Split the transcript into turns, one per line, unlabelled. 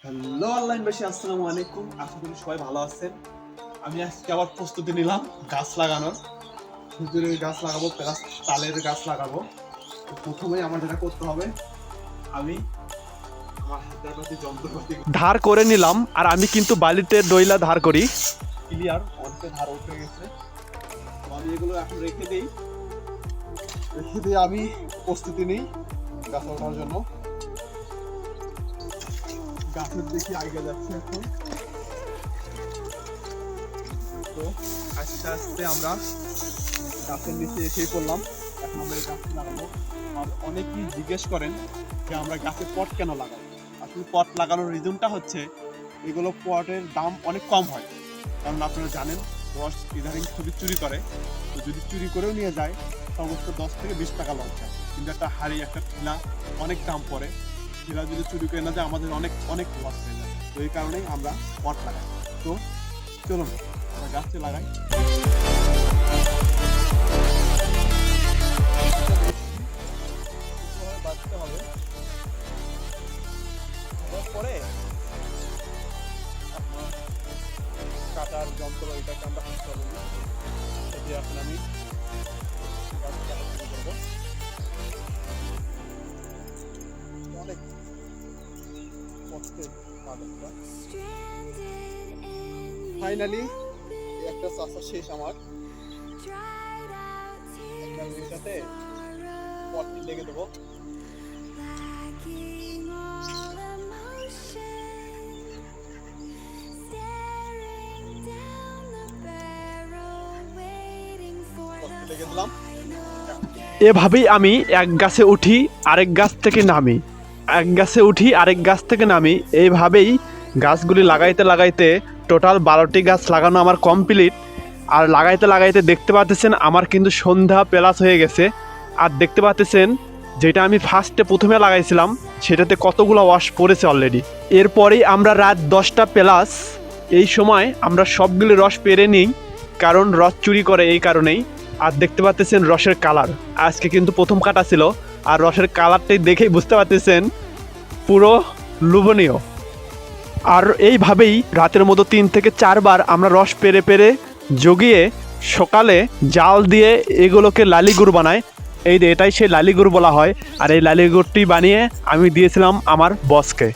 Hello অনলাইনবাসী, আসসালামু আলাইকুম। আশা করি সবাই ভালো আছেন। আমি আজকে আবার প্রস্তুতি নিলাম গাছ লাগানোর। খেজুরের গাছ লাগাবো, প্লাস তালের গাছ লাগাবো। তো প্রথমেই আমার যেটা করতে হবে, আমি আমার হাতের কাছে যন্ত্রপাতি ধার করে নিলাম। আর আমি কিন্তু বালিতে ডইলা ধার করি। ক্লিয়ার, অনেকটা ধার উঠে গেছে। তো আমি এগুলো এখন রেখে দিয়ে আমি প্রস্তুতি নিই গাছ ওঠার জন্য। গাছের দেখি আগে যাচ্ছে এখন। তো আস্তে আস্তে আমরা গাছের নিচে এসেই পড়লাম। এখন আমরা এই গাছটি লাগাবো। আর অনেকেই জিজ্ঞেস করেন যে আমরা গাছে পট কেন লাগাই। আসলে পট লাগানোর রিজনটা হচ্ছে, এগুলো পটের দাম অনেক কম হয়। কারণ আপনারা জানেন রস ইদানিং খুবই চুরি করে। তো যদি চুরি করেও নিয়ে যায়, সর্বোচ্চ 10 থেকে 20 টাকা লস যায়। কিন্তু একটা হাড়ি, একটা ঠিলা অনেক দাম পড়ে। ঠিলা যদি চুরি করে না যায়, আমাদের অনেক অনেক লস হয়ে যায়। তো এই কারণেই আমরা পট লাগাই। তো চলুন আমরা গাছটি লাগাই। বাঁচতে হবে। পরে আপনার কাটার যন্ত্র, এটাকে আমরা হাতে বলি। সেটি এখন আমি গাছ কাটা শুরু করবো। অনেক কষ্টের কাজটা। ফাইনালি একটা চাষা শেষ আমার। এর সাথে পটটি লেগে দেবো। এভাবেই আমি এক গাছে উঠি, আরেক গাছ থেকে নামি, এক গাছে উঠি, আরেক গাছ থেকে নামি। এইভাবেই গাছগুলি লাগাইতে লাগাইতে টোটাল 12টি গাছ লাগানো আমার কমপ্লিট। আর লাগাইতে লাগাইতে দেখতে পাচ্ছেন আমার কিন্তু সন্ধ্যা প্লাস হয়ে গেছে। আর দেখতে পাচ্ছেন যেটা আমি প্রথমে লাগাইছিলাম সেটাতে কতগুলো ওয়াশ পড়েছে অলরেডি। এরপরেই আমরা রাত 10টা প্লাস। এই সময় আমরা সবগুলি রস পেরে নিই, কারণ রস চুরি করে এই কারণেই। আর দেখতে পাচ্ছেন রসের কালার, আজকে কিন্তু প্রথম কাটা ছিল। আর রসের কালারটাই দেখেই বুঝতে পারতেছেন পুরো লোভনীয়। আর এইভাবেই রাতের মতো 3 থেকে 4 বার আমরা রস পেরে পেরে জগিয়ে সকালে জাল দিয়ে এগুলোকে লালিগুড় বানায়। এটাই সেই লালিগুড় বলা হয়। আর এই লালিগুড়টি বানিয়ে আমি দিয়েছিলাম আমার বসকে।